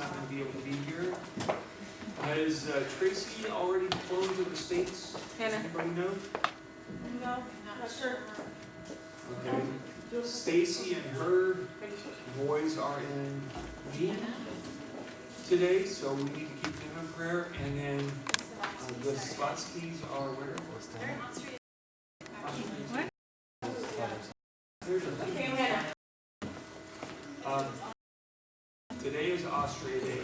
not going to be able to be here. Has Tracy already flown to the States? Does anybody know? No, not sure. Okay. Stacy and her boys are in Maine today, so we need to keep them in prayer. And then the Slotskys are where? They're in Austria. Today is Austria Day.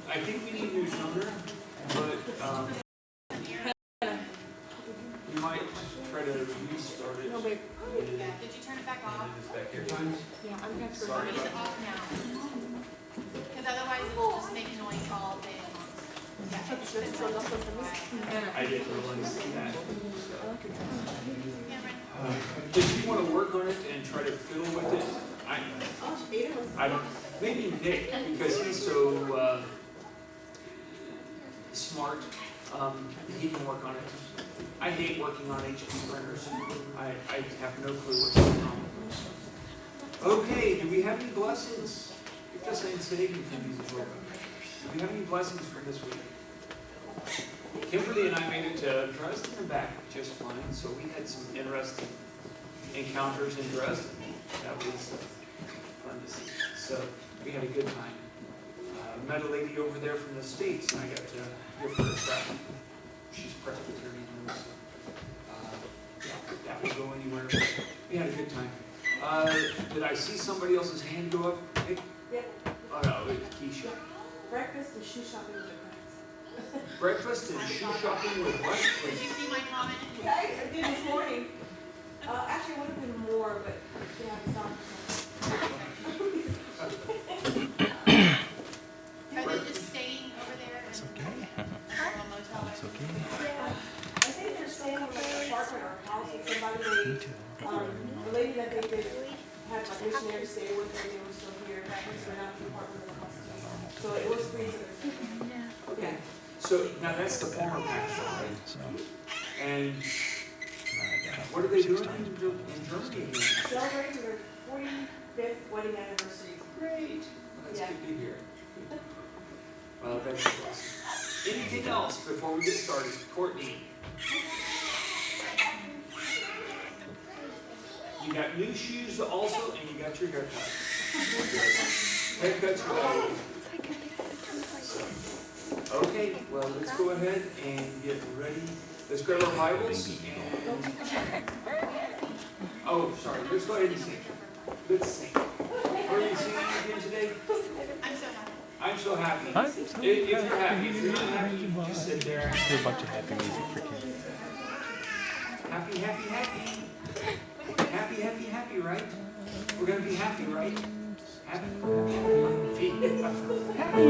I think we need a new toner, but we might try to restart it. Did you turn it back off? Yeah, I'm going to turn it off now. Because otherwise it will just make noise all day long. Yeah, I didn't really see that. So. If you want to work on it and try to fiddle with it, I don't, maybe Nick, because he's so smart, he can work on it. I hate working on HP printers. I have no clue what's going on. Okay, do we have any blessings? Because I'm saving from these as well. Do we have any blessings for this week? Kimberly and I made it to Dresden and back just fine, so we had some interesting encounters in Dresden. That was fun to see. So we had a good time. Met a lady over there from the States, and I got to give her a travel. She's Presbyterian, so that will go anywhere. We had a good time. Did I see somebody else's hand go up? Nick? Yep. Oh no, it's Keisha. Breakfast and shoe shopping with your friends. Breakfast and shoe shopping with what? Did you see my comment? I did this morning. Actually, it would have been more, but yeah, it's not. Are they just staying over there? It's okay. Motel? It's okay. Yeah. I think they're staying in like an apartment or a house with somebody. The lady that they did had like missionaries stay with her, they were still here. So they're not in the apartment or the house. So it was free to their. Okay. So now that's the former pastor, right? And what are they doing in Germany? Celebrating their 45th wedding anniversary. Great. Well, that's good to hear. Well, that's awesome. Anything else before we get started? Courtney. You got new shoes also, and you got your haircut. Haircuts are always. Okay, well, let's go ahead and get ready. Let's grab our Bibles and... Oh, sorry. Let's go ahead and sing. Let's sing. What are you singing again today? I'm so happy. I'm so happy. If you're happy. If you're not happy, you can just sit there. Let's do a bunch of happy music for kids. Happy, happy, happy. Happy, happy, happy, right? We're going to be happy, right? Happy, happy.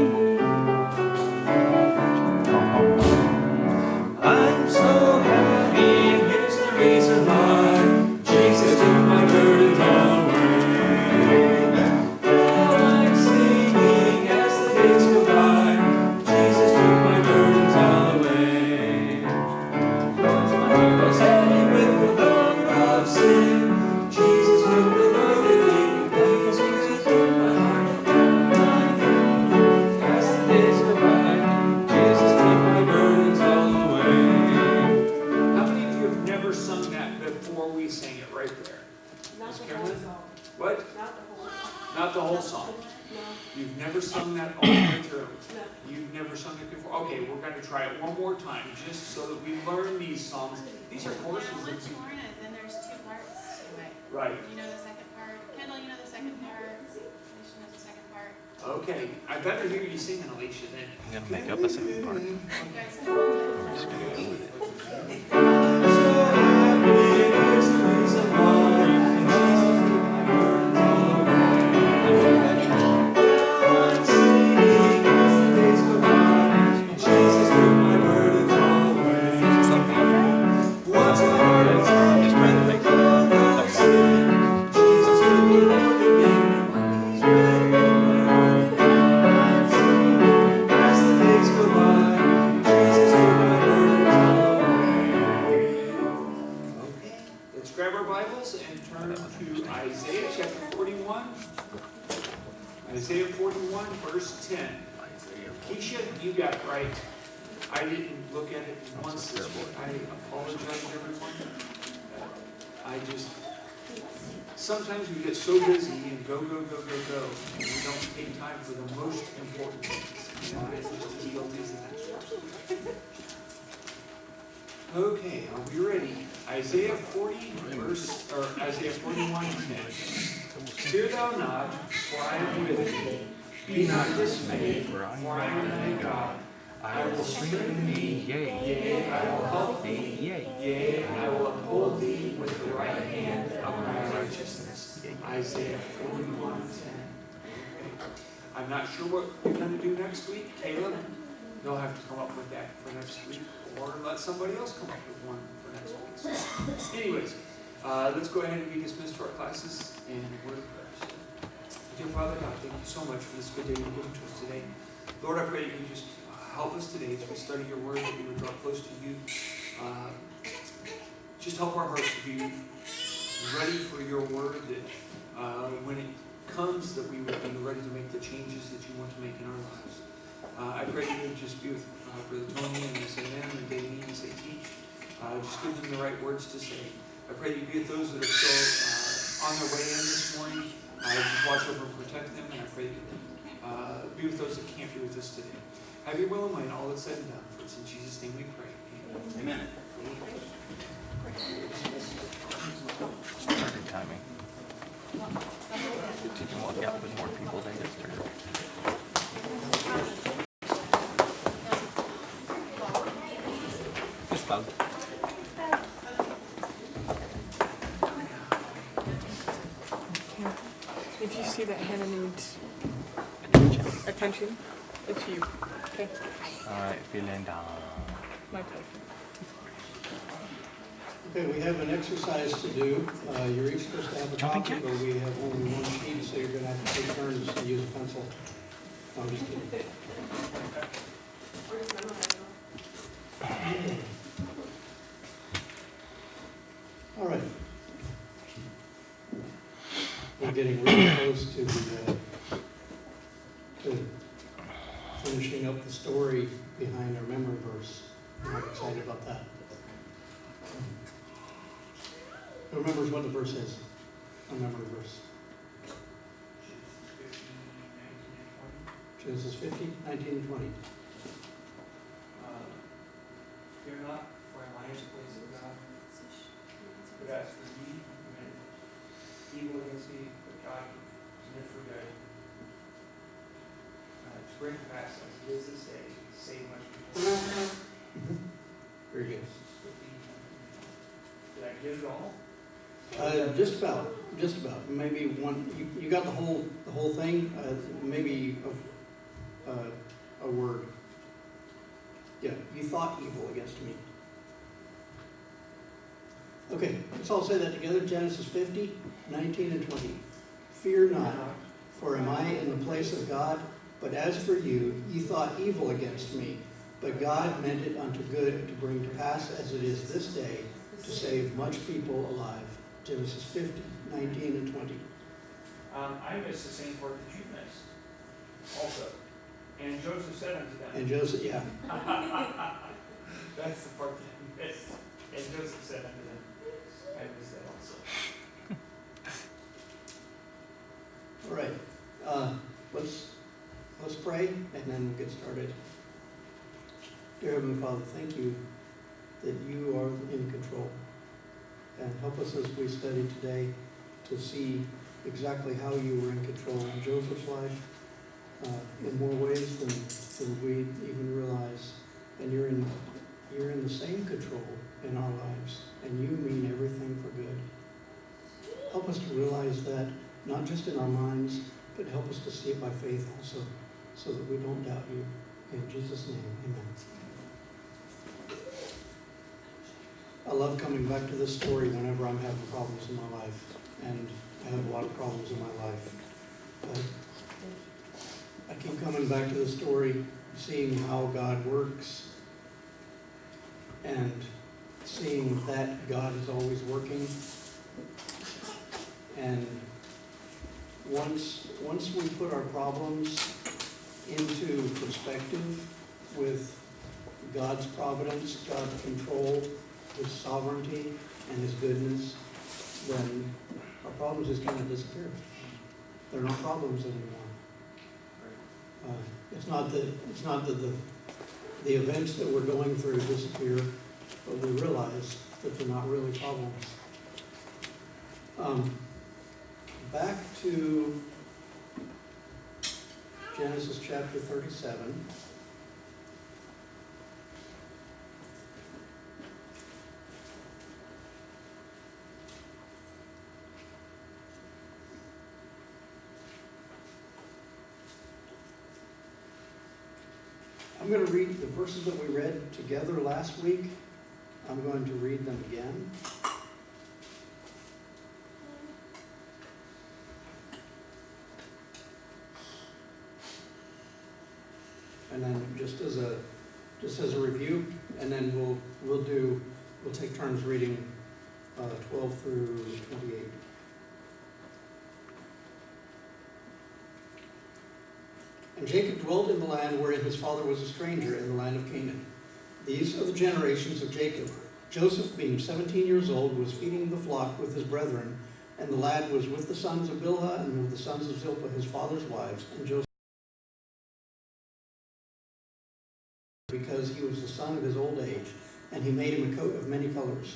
I'm so happy, and here's the reason why. Jesus took my burdens all away. Now I'm singing as the days go by. Jesus took my burdens all away. My heart was heavy with the load of sin. Jesus took the load and gave me peace. Jesus took my heart and as the days go by. Jesus took my burdens all away. How many of you have never sung that before we sang it right there? Not Miss the whole Carolyn? song. What? Not the whole song. Not the whole song. No. You've never sung that all the way through. No. You've never sung it before. Okay, we're going to try it one more time, just so that we learn these songs. These are courses. Well, once you learn it, then there's two parts to it. Right. You know the second part. Kendall, you know the second part. Alicia knows the second part. Okay, I better hear you singing, Alicia, then. I'm going to make up a second part. You guys know We're just going to go with it. I'm so happy, here's the reason why. Jesus took my burdens all away. Once my heart was heavy, Just trying to make Jesus took the load and gave me peace. As the days go by, Jesus took my burdens all away. 41? Isaiah 41, verse 10. Keisha, you got it right. I didn't look at it once this week. I apologize, everyone. Sometimes we get so busy and go, and we don't take time for the most important things. Okay, are we ready? Isaiah 41:10. Fear thou not, for I am with thee. Be not dismayed, for I am thy God. I will strengthen thee, yea, I will help thee, yea, I will uphold thee with the right hand of my righteousness. Isaiah 41:10. I'm not sure what we're going to do next week. Caleb, you'll have to come up with that for next week, or let somebody else come up with one for next week. So, anyways, let's go ahead and be dismissed to our classes and word of prayer. Dear Father God, thank you so much for this good day you've given to us today. Lord, I pray that you just help us today as we study your word, that we would draw close to you. Just help our hearts to be ready for your word, that when it comes, that we would be ready to make the changes that you want to make in our lives. I pray that you would just be with Brother Tony and Miss Amen and Davey as they teach. Just give them the right words to say. I pray that you be with those that are still on their way in this morning. Just watch over and protect them, and I pray that you be with those that can't be with us today. Have your will and might, all that's said and done. For it's in Jesus' name we pray. Amen. Perfect timing. Did you walk out with more people than yesterday? Just bug. If you see that Hannah needs attention, it's you. Okay? Alright, feeling down. My pleasure. Okay, we have an exercise to do. You're each supposed to have a Jumping copy, but we have only one sheet, so you're going to have to take turns to use a pencil. No, I'm just kidding. All right. We're getting really close to finishing up the story behind our memory verse. I'm excited about that. Who remembers what the verse is? A memory verse. Genesis 50, 19, and 20. Fear not, for I am the place of God. But as for thee, evil against me, but God meant for good. To bring to pass as it is this day, save much people. Very good. Did I get it all? Just about. Maybe one. You got the whole thing. Maybe a word. Yeah. You thought evil against me. Okay. Let's all say that together. Genesis 50, 19, and 20. Fear not, for am I in the place of God? But as for you, ye thought evil against me, but God meant it unto good to bring to pass as it is this day, to save much people alive. Genesis 50, 19, and 20. I missed the same part that you missed also. And Joseph said unto them. And Joseph, yeah. That's the part that you missed. And Joseph said unto them. I missed that also. All right. Let's pray, and then we'll get started. Dear Heavenly Father, thank you that you are in control. And help us as we study today to see exactly how you were in control in Joseph's life in more ways than we even realize. And you're in the same control in our lives, and you mean everything for good. Help us to realize that, not just in our minds, but help us to see it by faith also, so that we don't doubt you. In Jesus' name, amen. I love coming back to this story whenever I'm having problems in my life, and I have a lot of problems in my life. But I keep coming back to the story, seeing how God works, and seeing that God is always working, and once we put our problems into perspective with God's providence, God's control, His sovereignty, and His goodness, then our problems just kind of disappear. They're not problems anymore. It's not that the events that we're going through disappear, but we realize that they're not really problems. Back to Genesis chapter 37. I'm going to read the verses that we read together last week. I'm going to read them again. And then just as a review, and then we'll take turns reading 12 through 28. And Jacob dwelt in the land wherein his father was a stranger, in the land of Canaan. These are the generations of Jacob. Joseph, being 17 years old, was feeding the flock with his brethren, and the lad was with the sons of Bilhah and with the sons of Zilpah, his father's wives. And Joseph, because he was the son of his old age, and he made him a coat of many colors.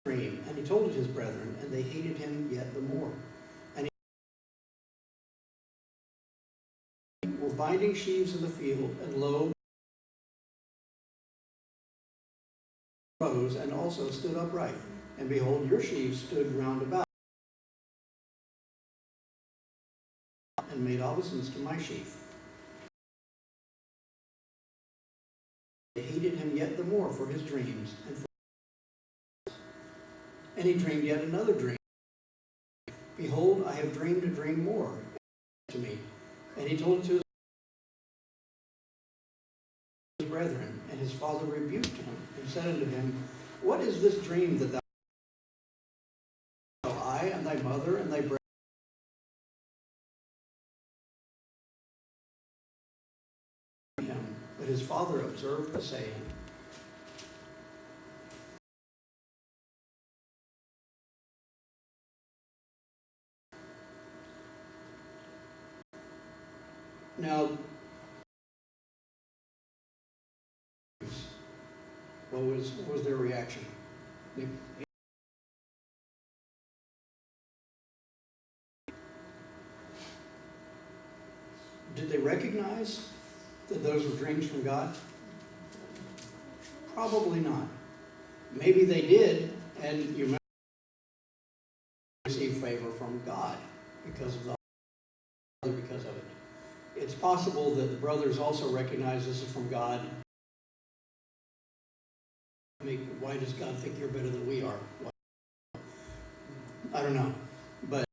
And he told it his brethren, and they hated him yet the more. And he were binding sheaves in the field, and lo, rose, and also stood upright. And behold, your sheaves stood round about, and made obeisance to my sheaf. They hated him yet the more for his dreams, and he dreamed yet another dream. Behold, I have dreamed a dream more to me. And he told it to his brethren, and his father rebuked him, and said unto him, What is this dream that thou hast? I and thy mother and thy brethren? But his father observed the saying. Now, what was their reaction? Did they recognize that those were dreams from God? Probably not. Maybe they did, and you may receive favor from God because of it. It's possible that the brothers also recognize this is from God. Why does God think you're better than we are? I don't know. But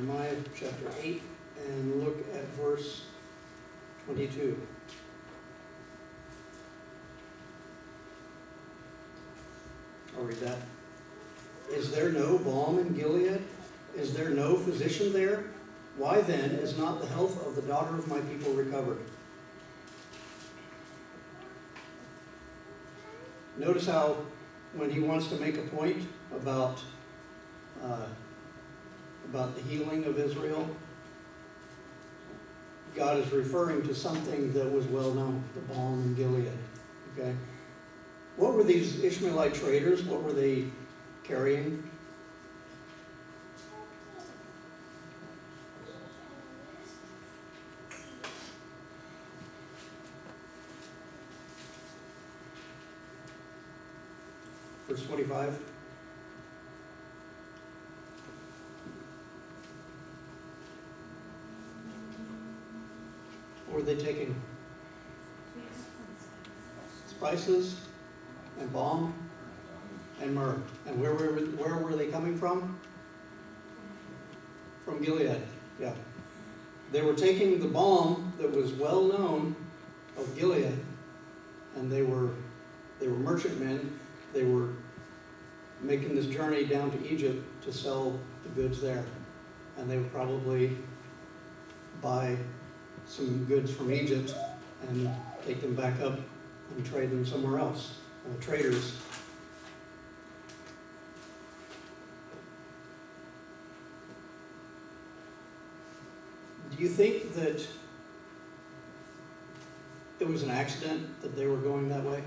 Jeremiah chapter 8 and look at verse 22. I'll read that. Is there no balm in Gilead? Is there no physician there? Why then is not the health of the daughter of my people recovered? Notice how when he wants to make a point about the healing of Israel, God is referring to something that was well known, the balm in Gilead. Okay? What were these Ishmaelite traders? What were they carrying? Verse 25. What were they taking? Spices and balm and myrrh. And where were they coming from? From Gilead. Yeah. They were taking the balm that was well known of Gilead, and they were merchantmen. They were making this journey down to Egypt to sell the goods there. And they would probably buy some goods from Egypt and take them back up and trade them somewhere else. Traders. Do you think that it was an accident that they were going that way?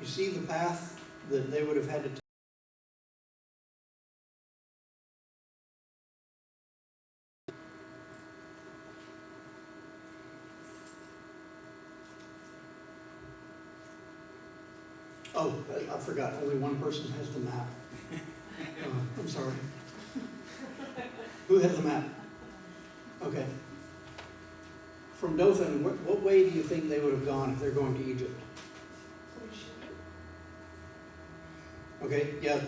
You see the path that they would have had to take? Oh, I forgot. Only one person has the map. I'm sorry. Who has the map? Okay. From Dothan, what way do you think they would have gone if they're going to Egypt? Okay, yeah.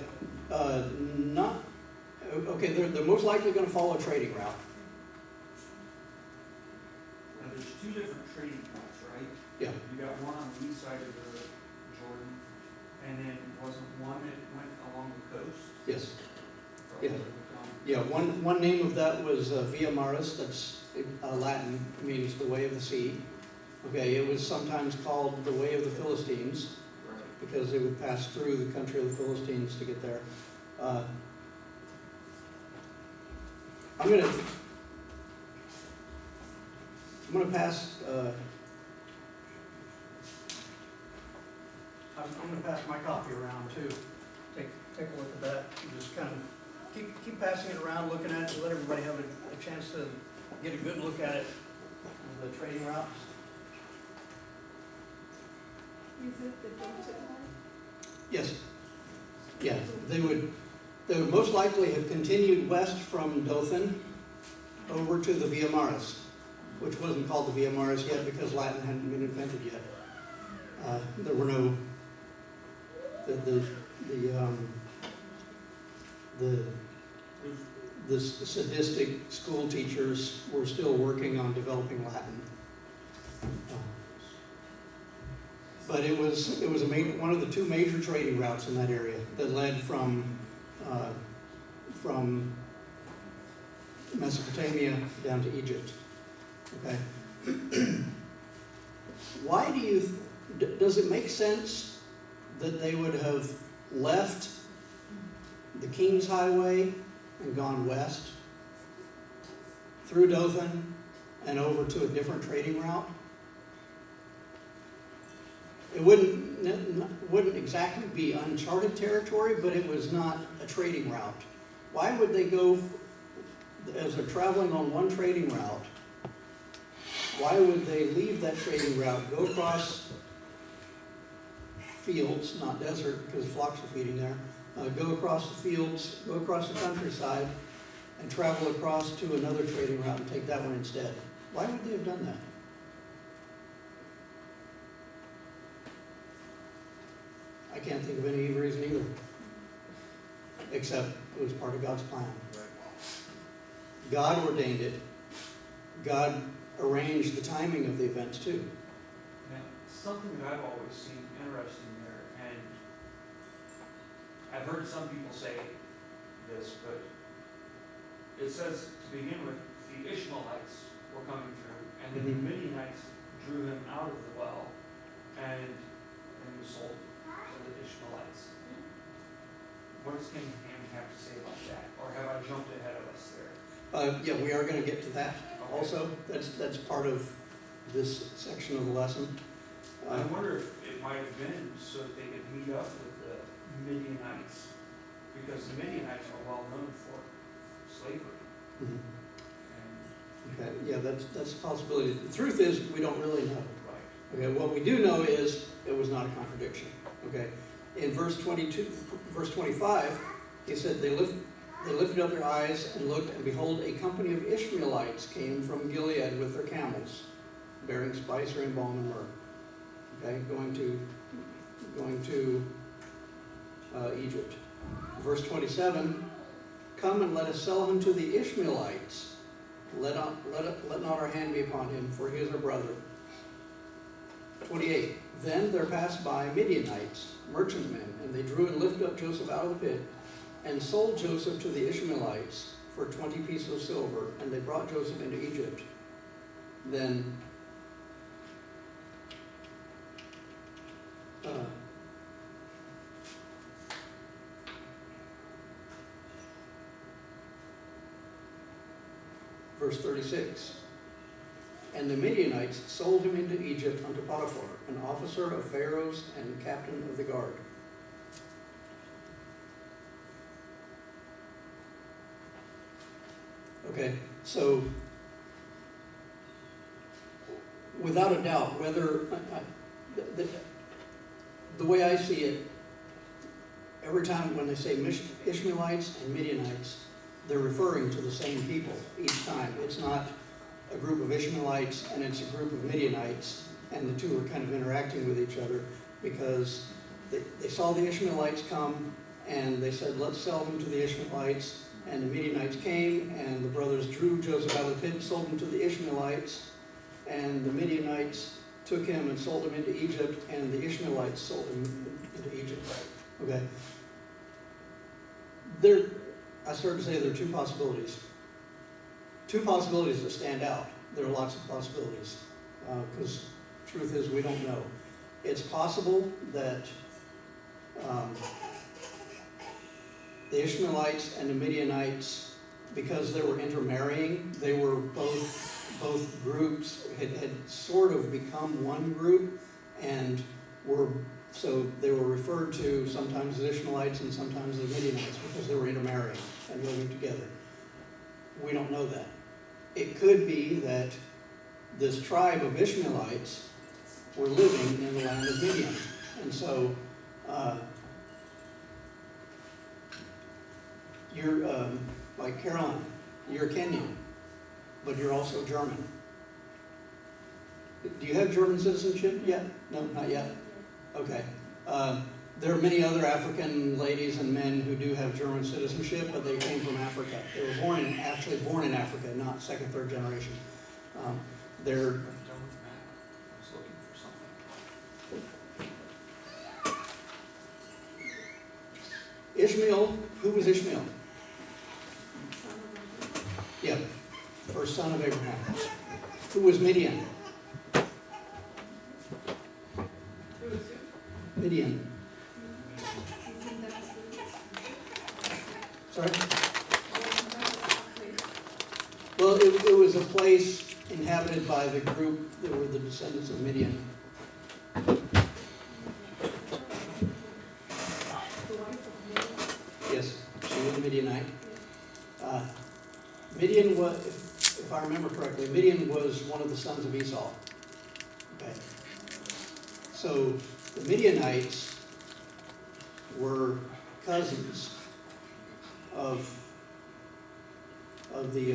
Okay, they're most likely going to follow a trading route. Now, there's two different trading routes, right? Yeah. You got one on the east side of the Jordan, and then wasn't one that went along the coast? Yes. Probably Yeah. went down. Yeah, one name of that was Via Maris. That's Latin, means the way of the sea. Okay, it was sometimes called the way of the Philistines, Right. because they would pass through the country of the Philistines to get there. I'm gonna pass. I'm gonna pass my copy around too. Take a look at that. And just kind of keep passing it around, looking at it, let everybody have a chance to get a good look at it. The trading routes. Is it the Dothan one? Yes. Yeah, they would most likely have continued west from Dothan over to the Via Maris, which wasn't called the Via Maris yet because Latin hadn't been invented yet. There were no the sadistic school teachers were still working on developing Latin. But it was one of the two major trading routes in that area that led from Mesopotamia down to Egypt. Okay. Why does it make sense that they would have left the King's Highway and gone west through Dothan and over to a different trading route? It wouldn't exactly be uncharted territory, but it was not a trading route. Why would they go, as they're traveling on one trading route, why would they leave that trading route, go across fields, not desert because flocks are feeding there, go across the fields, go across the countryside, and travel across to another trading route and take that one instead? Why would they have done that? can't think of any reason either, except it was part of God's plan. God ordained it. God arranged the timing of the events too. Now, something that I've always seen interesting there, and I've heard some people say this, but it says to begin with, the Ishmaelites were coming through, and then the Midianites drew him out of the well, and he was sold to the Ishmaelites. What does King Ham have to say about that? Or have I jumped ahead of us there? Yeah, we are going to get to that also. That's part of this section of the lesson. I wonder if it might have been so that they could meet up with the Midianites, because the Midianites are well known for slavery. Mhm. And, Okay, yeah, that's a possibility. The truth is, we don't really know. right. Okay, what we do know is it was not a contradiction. Okay, in verse 25, he said they lifted up their eyes and looked, and behold, a company of Ishmaelites came from Gilead with their camels, bearing spice, and balm, and myrrh. Okay, going to Egypt. Verse 27, come and let us sell him to the Ishmaelites. Let not our hand be upon him, for he is our brother. 28, then there passed by Midianites, merchantmen, and they drew and lifted up Joseph out of the pit, and sold Joseph to the Ishmaelites for 20 pieces of silver, and they brought Joseph into Egypt. Then verse 36, and the Midianites sold him into Egypt unto Potiphar, an officer of Pharaoh's and captain of the guard. Okay, so without a doubt, whether the way I see it, every time when they say Ishmaelites and Midianites, they're referring to the same people each time. It's not a group of Ishmaelites and it's a group of Midianites, and the two are kind of interacting with each other because they saw the Ishmaelites come and they said, let's sell them to the Ishmaelites. And the Midianites came, and the brothers drew Joseph out of the pit, sold him to the Ishmaelites, and the Midianites took him and sold him into Egypt, and the Ishmaelites sold him into Egypt. Okay. I started to say there are two possibilities. Two possibilities that stand out. There are lots of possibilities, because truth is we don't know. It's possible that the Ishmaelites and the Midianites, because they were intermarrying, they were both groups had sort of become one group, and so they were referred to sometimes as Ishmaelites and sometimes as Midianites because they were intermarrying and living together. We don't know that. It could be that this tribe of Ishmaelites were living in the land of Midian, and so you're, like Caroline, you're Kenyan, but you're also German. Do you have German citizenship yet? No, not yet? Okay. There are many other African ladies and men who do have German citizenship, but they came from Africa. They were actually born in Africa, not second, third generation. They're I'm done with that. I was looking for something. Ishmael. Who was Ishmael? Yeah, first son of Abraham. Who was Midian? Midian. Sorry? Well, it was a place inhabited by the group that were the descendants of Midian. Yes, she was a Midianite. Midian was, if I remember correctly, Midian was one of the sons of Esau. Okay. So the Midianites were cousins of the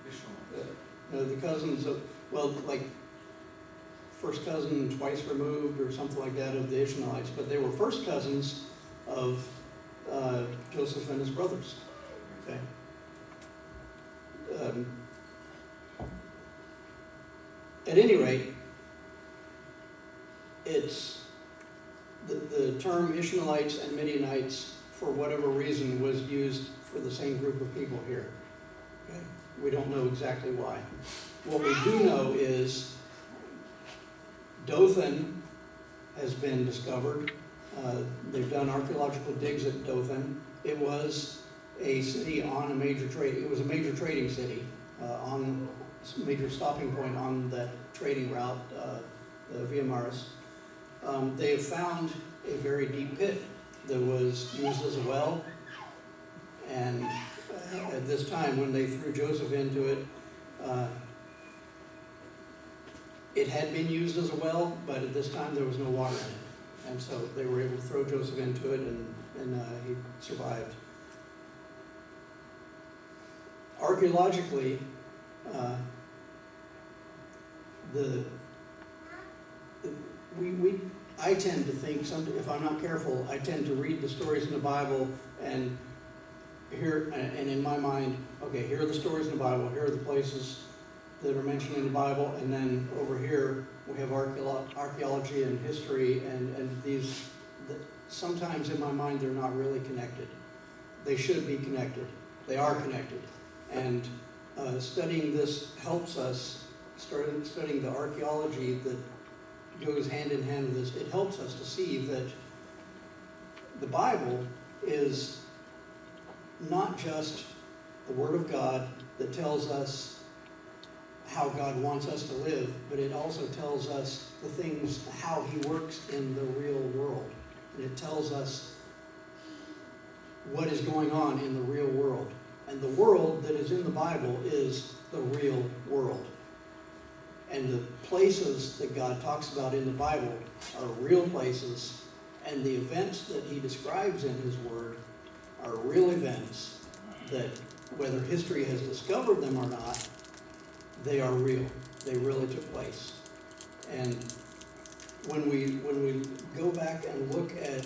Ishmael. no, the cousins of, well, like first cousin twice removed or something like that of the Ishmaelites, but they were first cousins of Joseph and his brothers. Okay. At any rate, it's the term Ishmaelites and Midianites, for whatever reason, was used for the same group of people here. Okay? We don't know exactly why. What we do know is Dothan has been discovered. They've done archaeological digs at Dothan. It was a city on a major trade. It was a major trading city on a major stopping point on that trading route, the Via Maris. They have found a very deep pit that was used as a well, and at this time, when they threw Joseph into it, it had been used as a well, but at this time there was no water in it, and so they were able to throw Joseph into it, and he survived. Archaeologically, I tend to think, if I'm not careful, I tend to read the stories in the Bible and in my mind, okay, here are the stories in the Bible, here are the places that are mentioned in the Bible, and then over here we have archaeology and history, and these, sometimes in my mind they're not really connected. They should be connected. They are connected. And studying this helps us, studying the archaeology that goes hand in hand with this, it helps us to see that the Bible is not just the Word of God that tells us how God wants us to live, but it also tells us the things, how He works in the real world. And it tells us what is going on in the real world. And the world that is in the Bible is the real world. And the places that God talks about in the Bible are real places, and the events that He describes in His Word are real events that, whether history has discovered them or not, they are real. They really took place. And when we go back and look at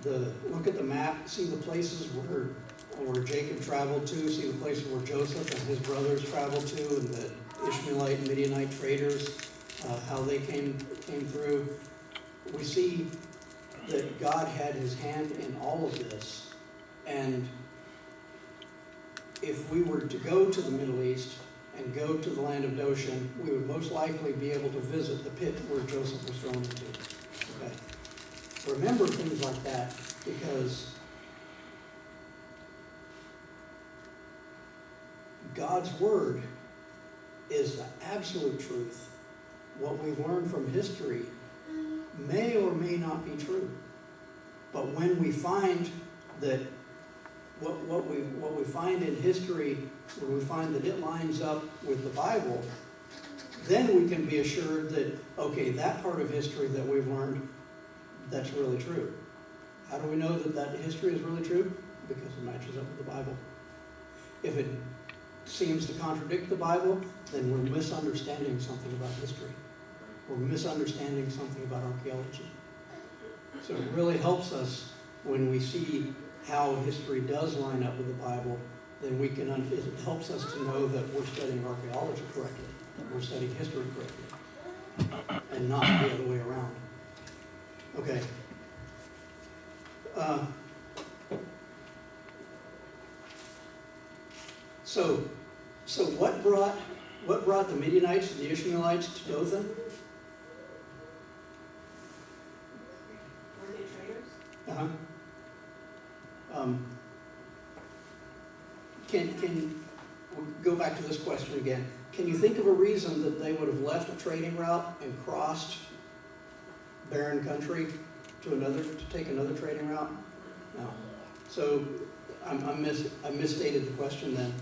the map, see the places where Jacob traveled to, see the places where Joseph and his brothers traveled to, and the Ishmaelite and Midianite traders, how they came through, we see that God had His hand in all of this. And if we were to go to the Middle East and go to the land of Goshen, we would most likely be able to visit the pit where Joseph was thrown into. Okay. Remember things like that, because God's Word is the absolute truth. What we've learned from history may or may not be true. But when we find that what we find in history, when we find that it lines up with the Bible, then we can be assured that, okay, that part of history that we've learned, that's really true. How do we know that history is really true? Because it matches up with the Bible. If it seems to contradict the Bible, then we're misunderstanding something about history. We're misunderstanding something about archaeology. So it really helps us when we see how history does line up with the Bible, then we can, it helps us to know that we're studying archaeology correctly, that we're studying history correctly, and not the other way around. Okay. So what brought the Midianites and the Ishmaelites to Dothan? Were they traders? Uh-huh. We'll go back to this question again. Can you think of a reason that they would have left a trading route and crossed barren country to take another trading route? No. So I misstated the question then.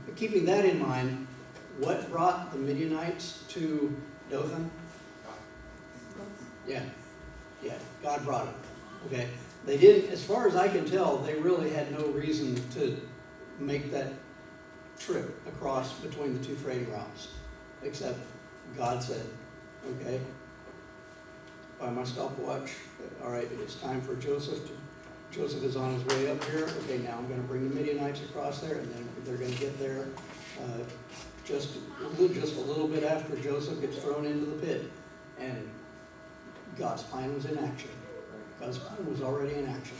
But keeping that in mind, what brought the Midianites to Dothan? Yeah, God brought them. Okay. They didn't, as far as I can tell, they really had no reason to make that trip across between the two trading routes, except God said. okay? By my stopwatch, all right, it's time for Joseph to, Joseph is on his way up here. Okay, now I'm gonna bring the Midianites across there, and then they're gonna get there just a little bit after Joseph gets thrown into the pit. And God's plan was in action. God's plan was already in action.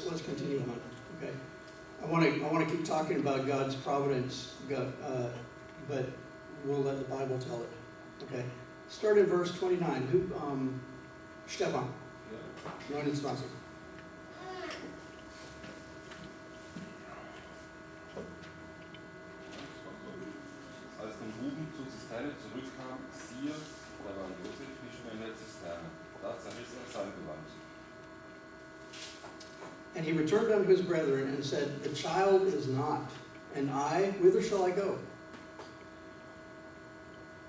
Let's continue on. Okay, I want to keep talking about God's providence, but we'll let the Bible tell it. Okay, start in verse 29. Who, Stefan, 29. Als dann Ruben zur Zisterne zurückkam, siehe, da war Josef nicht mehr in der Zisterne. Da zerriss sein Gewand. And he returned unto his brethren and said, the child is not, and I, whither shall I go?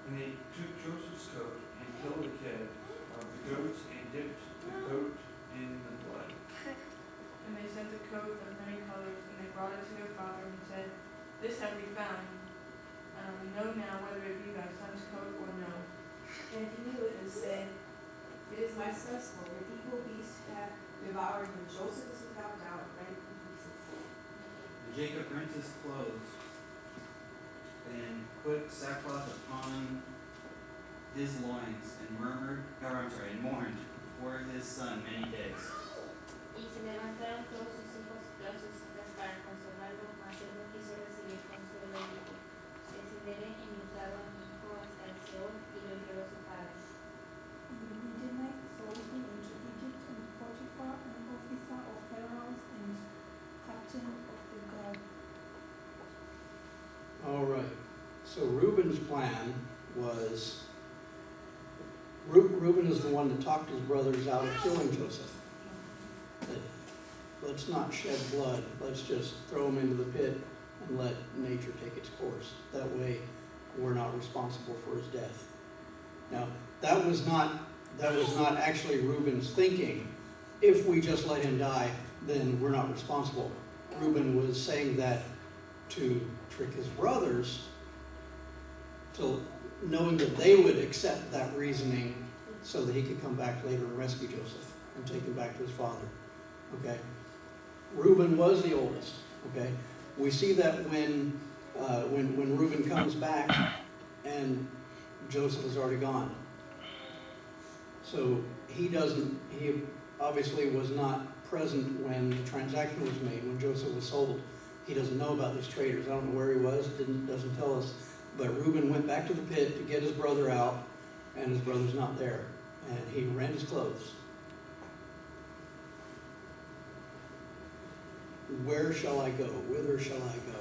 And they took Joseph's coat and killed the kid of the goats and dipped the coat in the blood. And they sent a coat of many colors, and they brought it to their father, and said, this have we found. We know now whether it be thy son's coat or no. And he knew it and said, it is my son's coat, the evil beast hath devoured him. Joseph is without doubt, right in pieces. Jacob rent his clothes and put sackcloth upon his loins and mourned for his son many days. Y se levantaron todos sus hijos tras sus citas para consolarlo, mas él no quiso recibir consuelo y dijo, descenderé enlutado a mi hijo hasta el Seol, y lo lloró su padre. And the Midianites sold him into Egypt, and Potiphar, an officer of Pharaoh's and captain of the guard. All right. So Reuben's plan was, Reuben is the one that talked his brothers out of killing Joseph. That, let's not shed blood. Let's just throw him into the pit and let nature take its course. That way, we're not responsible for his death. Now, that was not actually Reuben's thinking. If we just let him die, then we're not responsible. Reuben was saying that to trick his brothers, to knowing that they would accept that reasoning so that he could come back later and rescue Joseph and take him back to his father. Okay? Reuben was the oldest. Okay? We see that when Reuben comes back and Joseph is already gone. So he obviously was not present when the transaction was made, when Joseph was sold. He doesn't know about these traders. I don't know where he was, doesn't tell us. But Reuben went back to the pit to get his brother out, and his brother's not there. And he rent his clothes. Where shall I go? Whither shall I go?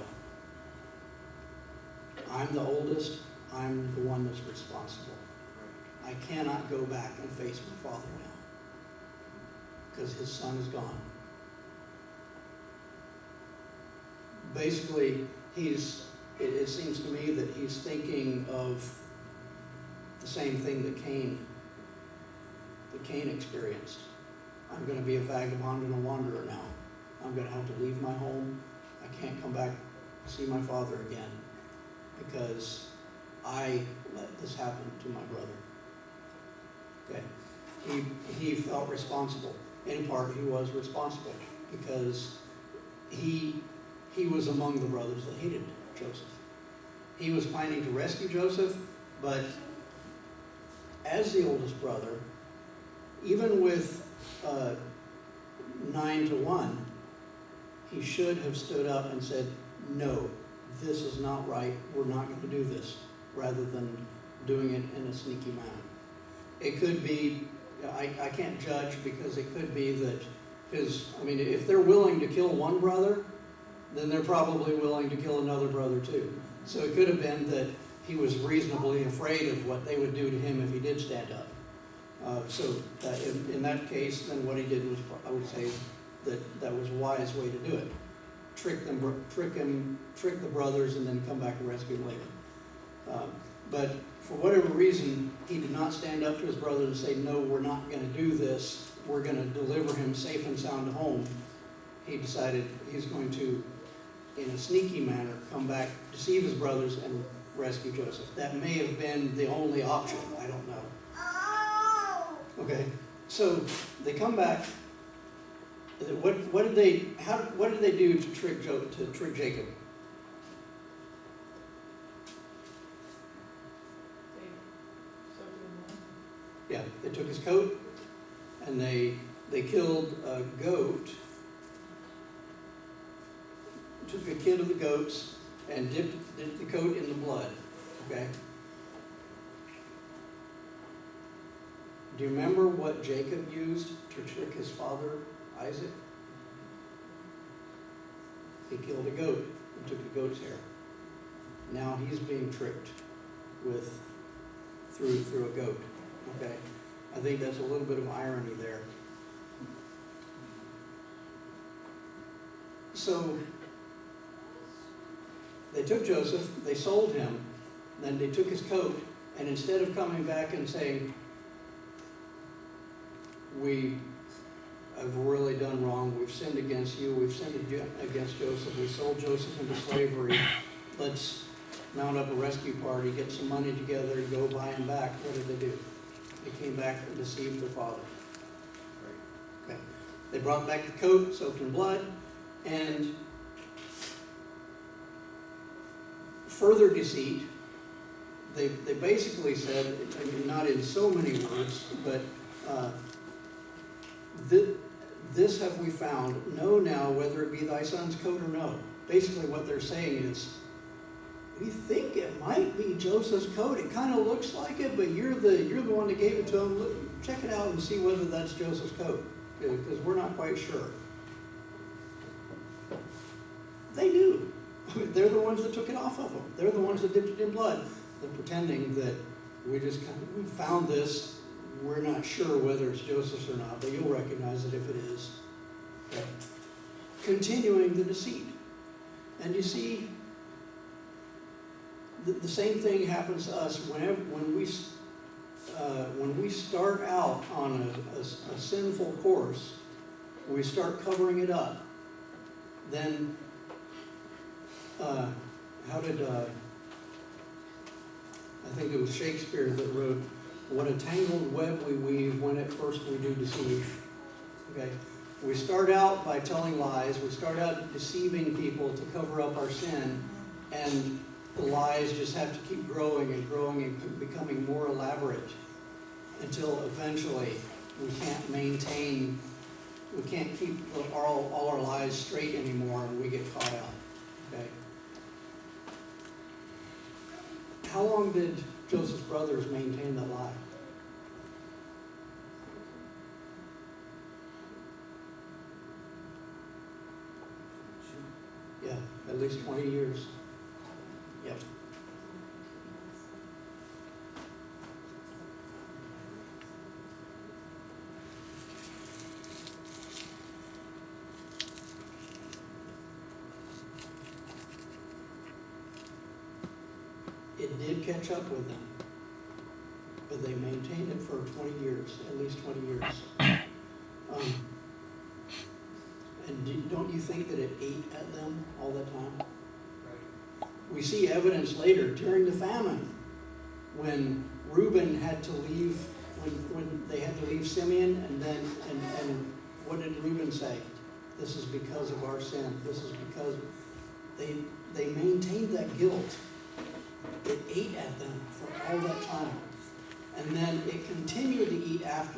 I'm the oldest. I'm the one that's responsible. I cannot go back and face my father now because his son is gone. Basically, it seems to me that he's thinking of the same thing that Cain experienced. I'm going to be a vagabond and a wanderer now. I'm going to have to leave my home. I can't come back to see my father again because I let this happen to my brother. Okay. He felt responsible. In part, he was responsible because he was among the brothers that hated Joseph. He was planning to rescue Joseph, but as the oldest brother, even with 9-1, he should have stood up and said, no, this is not right, we're not going to do this, rather than doing it in a sneaky manner. It could be, I can't judge because it could be that if they're willing to kill one brother, then they're probably willing to kill another brother too. So it could have been that he was reasonably afraid of what they would do to him if he did stand up. In that case, then what he did was, I would say, that was a wise way to do it. Trick the brothers and then come back and rescue him later. But for whatever reason, he did not stand up to his brother and say, no, we're not going to do this. We're going to deliver him safe and sound home. He decided he's going to, in a sneaky manner, come back, deceive his brothers, and rescue Joseph. That may have been the only option. I don't know. Okay, so they come back. What did they do to trick Jacob? Yeah, they took his coat and they killed a goat, took a kid of the goats and dipped the coat in the blood. Okay? Do you remember what Jacob used to trick his father Isaac? He killed a goat and took the goat's hair. Now he's being tricked through a goat. Okay, I think that's a little bit of irony there. So they took Joseph, they sold him, then they took his coat, and instead of coming back and saying, we have really done wrong, we've sinned against you, we've sinned against Joseph, we sold Joseph into slavery, let's mount up a rescue party, get some money together, go buy him back, what did they do? They came back and deceived their father. Okay. They brought back the coat soaked in blood, and further deceit. They basically said, I mean, not in so many words, but this have we found. Know now whether it be thy son's coat or no. Basically, what they're saying is, we think it might be Joseph's coat. It kind of looks like it, but you're the one that gave it to him. Look, check it out and see whether that's Joseph's coat, because we're not quite sure. They knew. I mean, they're the ones that took it off of him. They're the ones that dipped it in blood. They're pretending that we found this. We're not sure whether it's Joseph's or not, but you'll recognize it if it is. Okay. Continuing the deceit. And you see, the same thing happens to us when we start out on a sinful course. We start covering it up. Then, I think it was Shakespeare that wrote, "What a tangled web we weave when at first we do deceive." Okay, we start out by telling lies. We start out deceiving people to cover up our sin, and the lies just have to keep growing and growing and becoming more elaborate until eventually we can't keep all our lies straight anymore, and we get caught out. Okay. How long did Joseph's brothers maintain that lie? Yeah, at least 20 years. Yep. It did catch up with them, but they maintained it for 20 years, at least 20 years. And don't you think that it ate at them all the time? We see evidence later during the famine when Reuben had to leave, when they had to leave Simeon, and what did Reuben say? This is because of our sin. This is because they maintained that guilt. It ate at them for all that time. And then it continued to eat at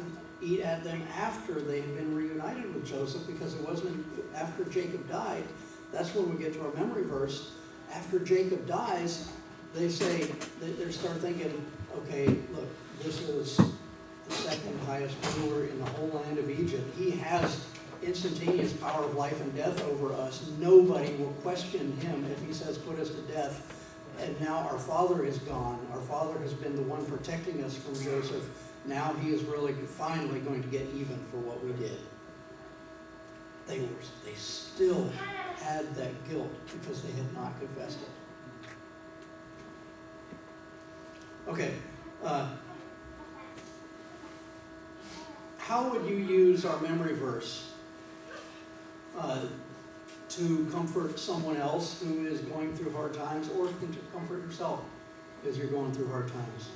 them after they had been reunited with Joseph, because it wasn't after Jacob died. That's when we get to our memory verse. After Jacob dies, they say, they start thinking, okay, look, this is the second highest ruler in the whole land of Egypt. He has instantaneous power of life and death over us. Nobody will question him if he says, put us to death. And now our father is gone. Our father has been the one protecting us from Joseph. Now he is really finally going to get even for what we did. They still had that guilt because they had not confessed it. Okay. How would you use our memory verse to comfort someone else who is going through hard times, or to comfort yourself as you're going through hard times?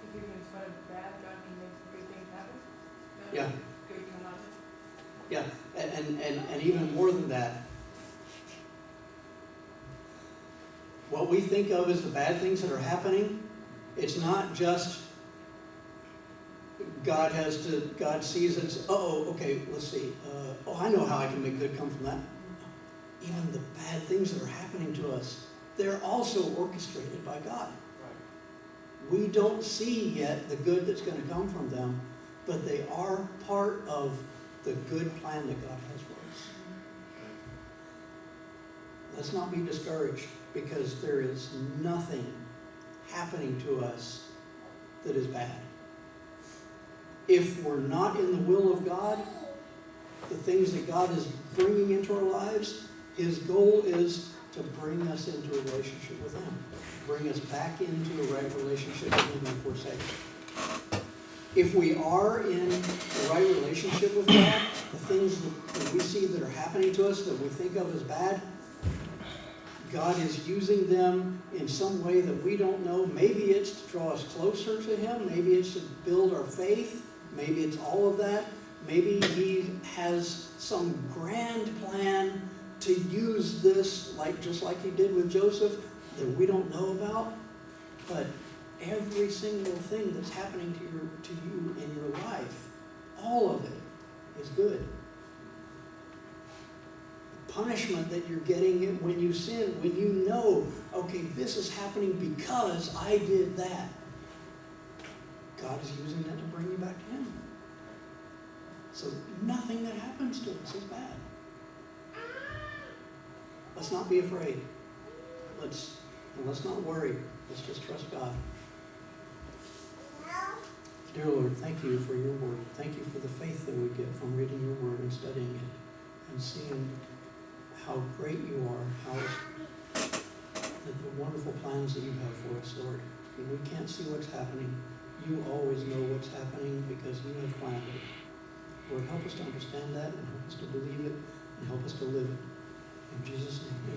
If you're in front of bad, God can make good things happen. Yeah. Good come out of it. Yeah, and even more than that, what we think of as the bad things that are happening, it's not just God sees it, okay, let's see, I know how I can make good come from that. Even the bad things that are happening to us, they're also orchestrated by God. We don't see yet the good that's going to come from them, but they are part of the good plan that God has for us. Let's not be discouraged, because there is nothing happening to us that is bad. If we're not in the will of God, the things that God is bringing into our lives, His goal is to bring us into a relationship with Him. Bring us back into a right relationship with Him if we're saved. If we are in the right relationship with God, the things that we see that are happening to us that we think of as bad, God is using them in some way that we don't know. Maybe it's to draw us closer to Him. Maybe it's to build our faith. Maybe it's all of that. Maybe He has some grand plan to use this, just like He did with Joseph, that we don't know about. But every single thing that's happening to you in your life, all of it is good. Punishment that you're getting when you sin, when you know, okay, this is happening because I did that. God is using that to bring you back to Him. So nothing that happens to us is bad. Let's not be afraid. Let's not worry. Let's just trust God. Dear Lord, thank you for your word. Thank you for the faith that we get from reading your word and studying it and seeing how great you are, the wonderful plans that you have for us, Lord. And we can't see what's happening. You always know what's happening because you have planned it. Lord, help us to understand that and help us to believe it and help us to live it. In Jesus' name, amen.